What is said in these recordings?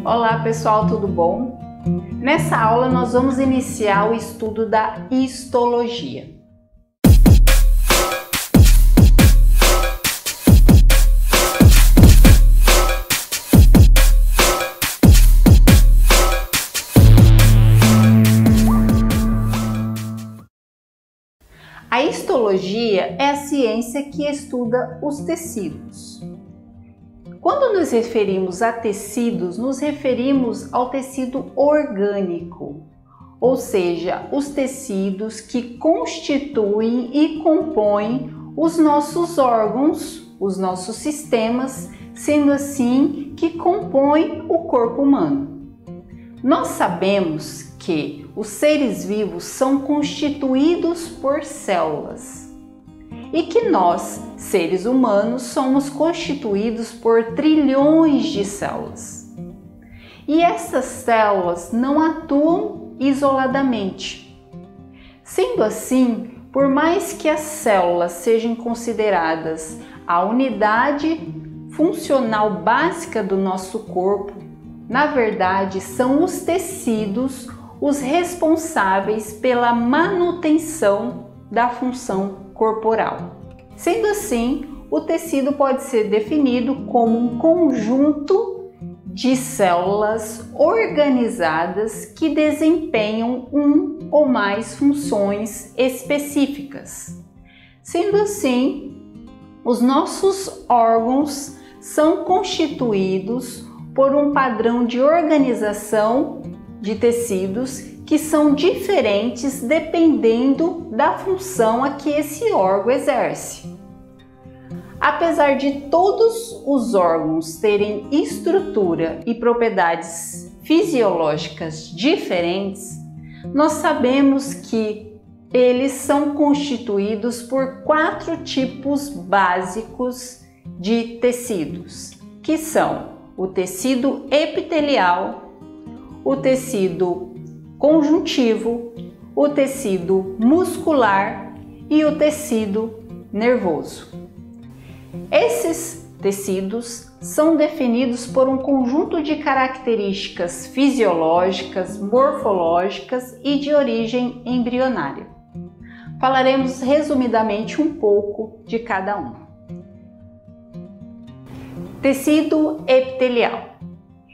Olá pessoal, tudo bom? Nessa aula nós vamos iniciar o estudo da histologia. A histologia é a ciência que estuda os tecidos. Quando nos referimos a tecidos, nos referimos ao tecido orgânico, ou seja, os tecidos que constituem e compõem os nossos órgãos, os nossos sistemas, sendo assim que compõem o corpo humano. Nós sabemos que os seres vivos são constituídos por células e que nós, seres humanos, somos constituídos por trilhões de células. E essas células não atuam isoladamente. Sendo assim, por mais que as células sejam consideradas a unidade funcional básica do nosso corpo, na verdade são os tecidos os responsáveis pela manutenção da função corporal. Sendo assim, o tecido pode ser definido como um conjunto de células organizadas que desempenham um ou mais funções específicas. Sendo assim, os nossos órgãos são constituídos por um padrão de organização de tecidos que são diferentes dependendo da função a que esse órgão exerce. Apesar de todos os órgãos terem estrutura e propriedades fisiológicas diferentes, nós sabemos que eles são constituídos por 4 tipos básicos de tecidos, que são o tecido epitelial, o tecido conjuntivo, o tecido muscular e o tecido nervoso. Esses tecidos são definidos por um conjunto de características fisiológicas, morfológicas e de origem embrionária. Falaremos resumidamente um pouco de cada um. Tecido epitelial.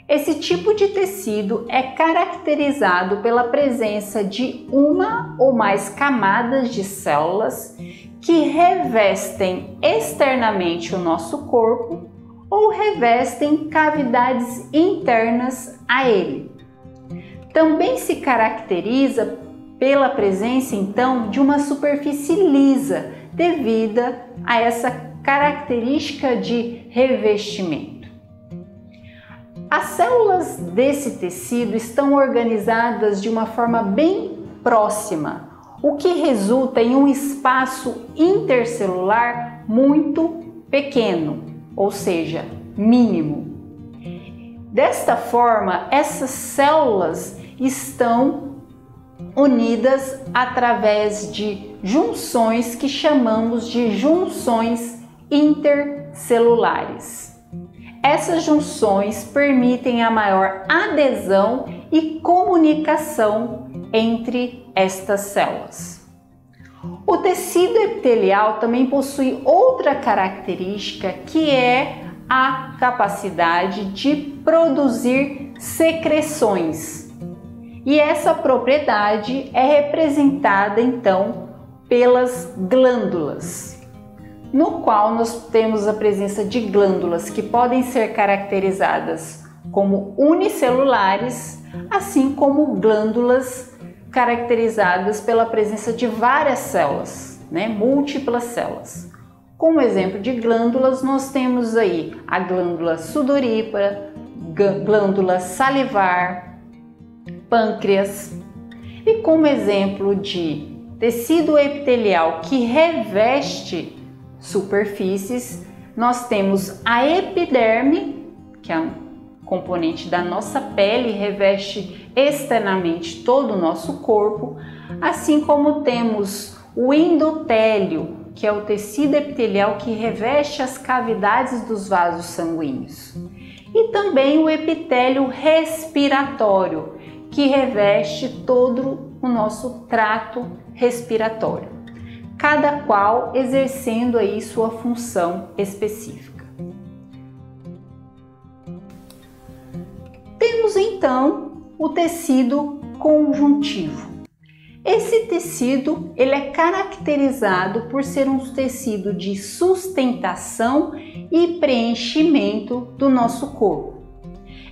Esse tipo de tecido é caracterizado pela presença de uma ou mais camadas de células que revestem externamente o nosso corpo ou revestem cavidades internas a ele. Também se caracteriza pela presença, então, de uma superfície lisa, devida a essa característica de revestimento. As células desse tecido estão organizadas de uma forma bem próxima, o que resulta em um espaço intercelular muito pequeno, ou seja, mínimo. Desta forma, essas células estão unidas através de junções que chamamos de junções intercelulares. Essas junções permitem a maior adesão e comunicação entre estas células. O tecido epitelial também possui outra característica, que é a capacidade de produzir secreções. E essa propriedade é representada então pelas glândulas, no qual nós temos a presença de glândulas que podem ser caracterizadas como unicelulares, assim como glândulas caracterizadas pela presença de várias células, múltiplas células. Como exemplo de glândulas, nós temos aí a glândula sudorípara, glândula salivar, pâncreas. E como exemplo de tecido epitelial que reveste superfícies, nós temos a epiderme, que é um componente da nossa pele, reveste externamente todo o nosso corpo, assim como temos o endotélio, que é o tecido epitelial que reveste as cavidades dos vasos sanguíneos. e também o epitélio respiratório, que reveste todo o nosso trato respiratório, cada qual exercendo aí sua função específica. Temos então o tecido conjuntivo. Esse tecido ele é caracterizado por ser um tecido de sustentação e preenchimento do nosso corpo.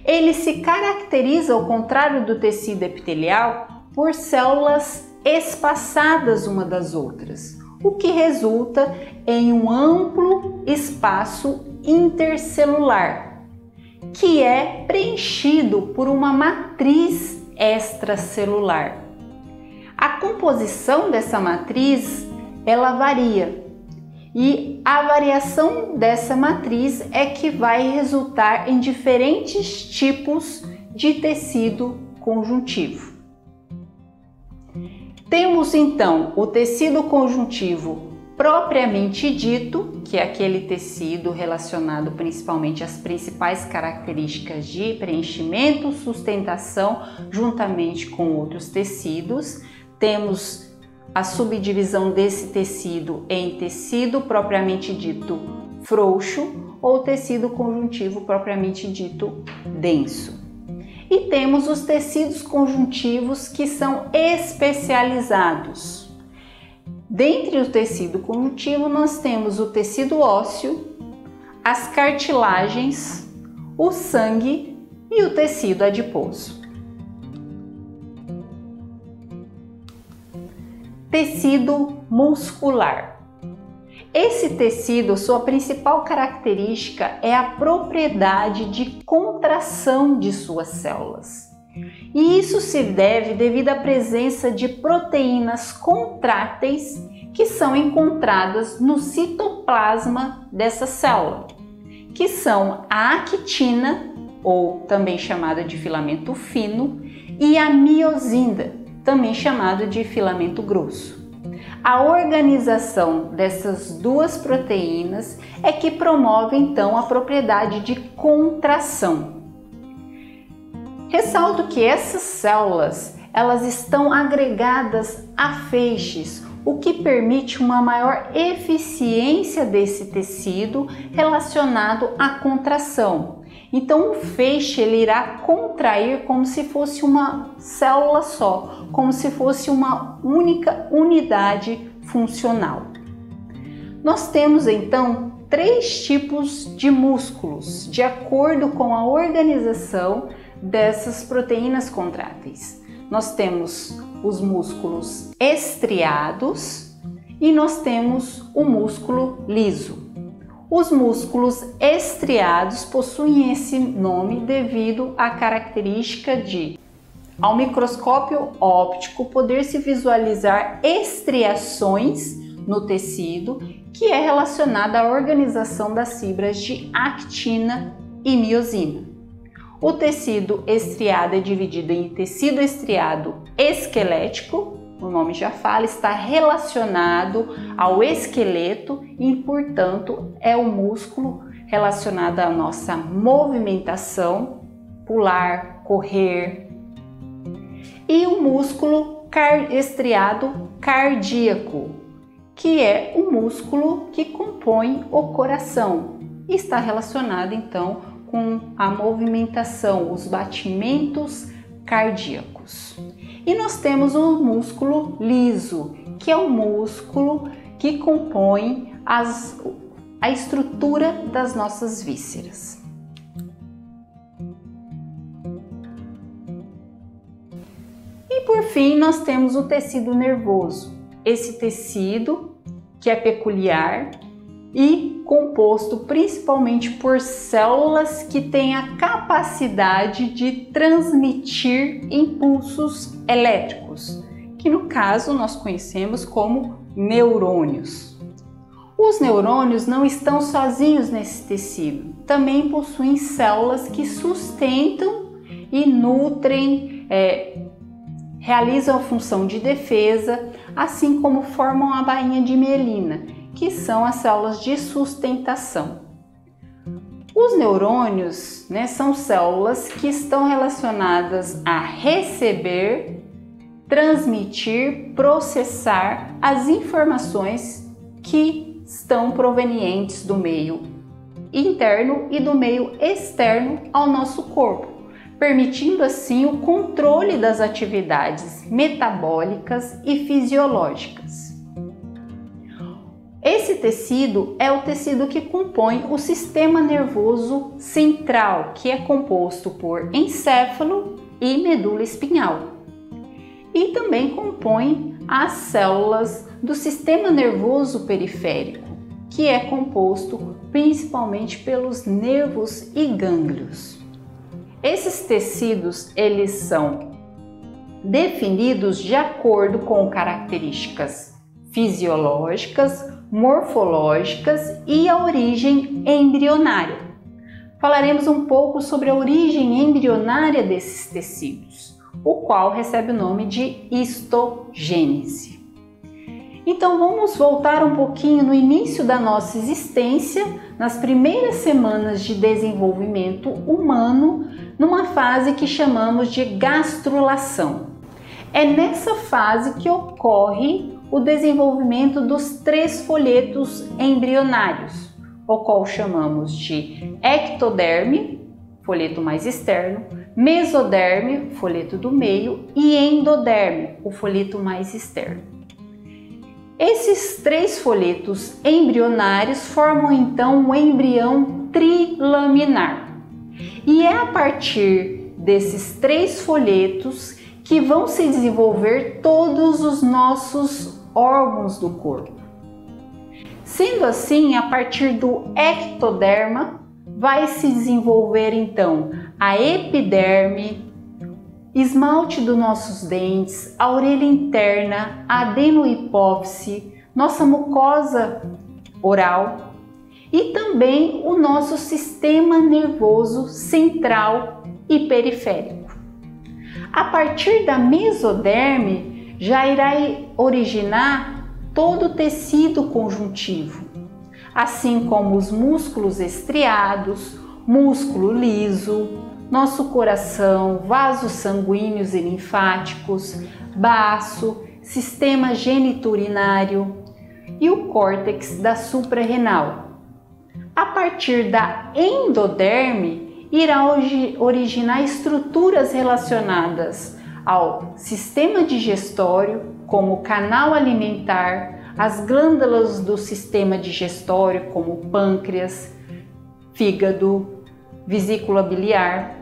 Ele se caracteriza, ao contrário do tecido epitelial, por células espaçadas uma das outras, o que resulta em um amplo espaço intercelular, que é preenchido por uma matriz extracelular. A composição dessa matriz, ela varia, e a variação dessa matriz é que vai resultar em diferentes tipos de tecido conjuntivo. Temos então o tecido conjuntivo propriamente dito, que é aquele tecido relacionado principalmente às principais características de preenchimento, sustentação, juntamente com outros tecidos. Temos a subdivisão desse tecido em tecido propriamente dito frouxo ou tecido conjuntivo propriamente dito denso. E temos os tecidos conjuntivos que são especializados. Dentre o tecido conjuntivo, nós temos o tecido ósseo, as cartilagens, o sangue e o tecido adiposo. Tecido muscular. Esse tecido, sua principal característica é a propriedade de contração de suas células. E isso se deve devido à presença de proteínas contráteis que são encontradas no citoplasma dessa célula, que são a actina, ou também chamada de filamento fino, e a miosina, também chamado de filamento grosso. A organização dessas duas proteínas é que promove então a propriedade de contração. Ressalto que essas células, elas estão agregadas a feixes, o que permite uma maior eficiência desse tecido relacionado à contração. Então o feixe ele irá contrair como se fosse uma célula só, como se fosse uma única unidade funcional. Nós temos então 3 tipos de músculos, de acordo com a organização dessas proteínas contráteis. Nós temos os músculos estriados e nós temos o músculo liso. Os músculos estriados possuem esse nome devido à característica de, ao microscópio óptico, poder-se visualizar estriações no tecido, que é relacionada à organização das fibras de actina e miosina. O tecido estriado é dividido em tecido estriado esquelético, o nome já fala, está relacionado ao esqueleto e, portanto, é o músculo relacionado à nossa movimentação, pular, correr. E o músculo estriado cardíaco, que é o músculo que compõe o coração e está relacionado então com a movimentação, os batimentos cardíacos. E nós temos o músculo liso, que é o músculo que compõe a estrutura das nossas vísceras. E por fim, nós temos o tecido nervoso. Esse tecido que é peculiar e composto principalmente por células que têm a capacidade de transmitir impulsos elétricos, que no caso nós conhecemos como neurônios. Os neurônios não estão sozinhos nesse tecido, também possuem células que sustentam e nutrem, realizam a função de defesa, assim como formam a bainha de mielina, que são as células de sustentação. Os neurônios, são células que estão relacionadas a receber, transmitir, processar as informações que estão provenientes do meio interno e do meio externo ao nosso corpo, permitindo assim o controle das atividades metabólicas e fisiológicas. Esse tecido é o tecido que compõe o sistema nervoso central, que é composto por encéfalo e medula espinhal. E também compõe as células do sistema nervoso periférico, que é composto principalmente pelos nervos e gânglios. Esses tecidos, eles são definidos de acordo com características fisiológicas, morfológicas e a origem embrionária. Falaremos um pouco sobre a origem embrionária desses tecidos, o qual recebe o nome de histogênese. Então vamos voltar um pouquinho no início da nossa existência, nas primeiras semanas de desenvolvimento humano, numa fase que chamamos de gastrulação. É nessa fase que ocorre o desenvolvimento dos 3 folhetos embrionários, o qual chamamos de ectoderme, folheto mais externo, mesoderme, folheto do meio, e endoderme, o folheto mais externo. Esses 3 folhetos embrionários formam então um embrião trilaminar. E é a partir desses 3 folhetos que vão se desenvolver todos os nossos órgãos do corpo. Sendo assim, a partir do ectoderma vai se desenvolver então a epiderme, esmalte dos nossos dentes, a orelha interna, a adenohipófise, nossa mucosa oral e também o nosso sistema nervoso central e periférico. A partir da mesoderme já irá originar todo o tecido conjuntivo, assim como os músculos estriados, músculo liso, nosso coração, vasos sanguíneos e linfáticos, baço, sistema geniturinário e o córtex da suprarrenal. A partir da endoderme irá originar estruturas relacionadas ao sistema digestório, como o canal alimentar, as glândulas do sistema digestório, como o pâncreas, fígado, vesícula biliar,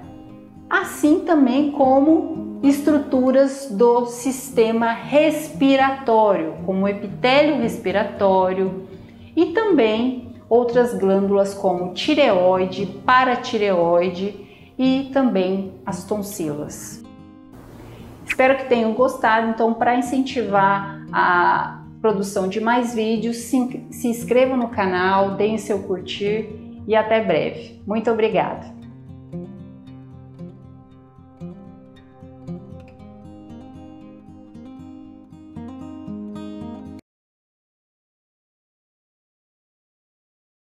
assim também como estruturas do sistema respiratório, como o epitélio respiratório e também outras glândulas como tireoide, paratireoide e também as tonsilas. Espero que tenham gostado. Então, para incentivar a produção de mais vídeos, se inscrevam no canal, deem seu curtir e até breve. Muito obrigada!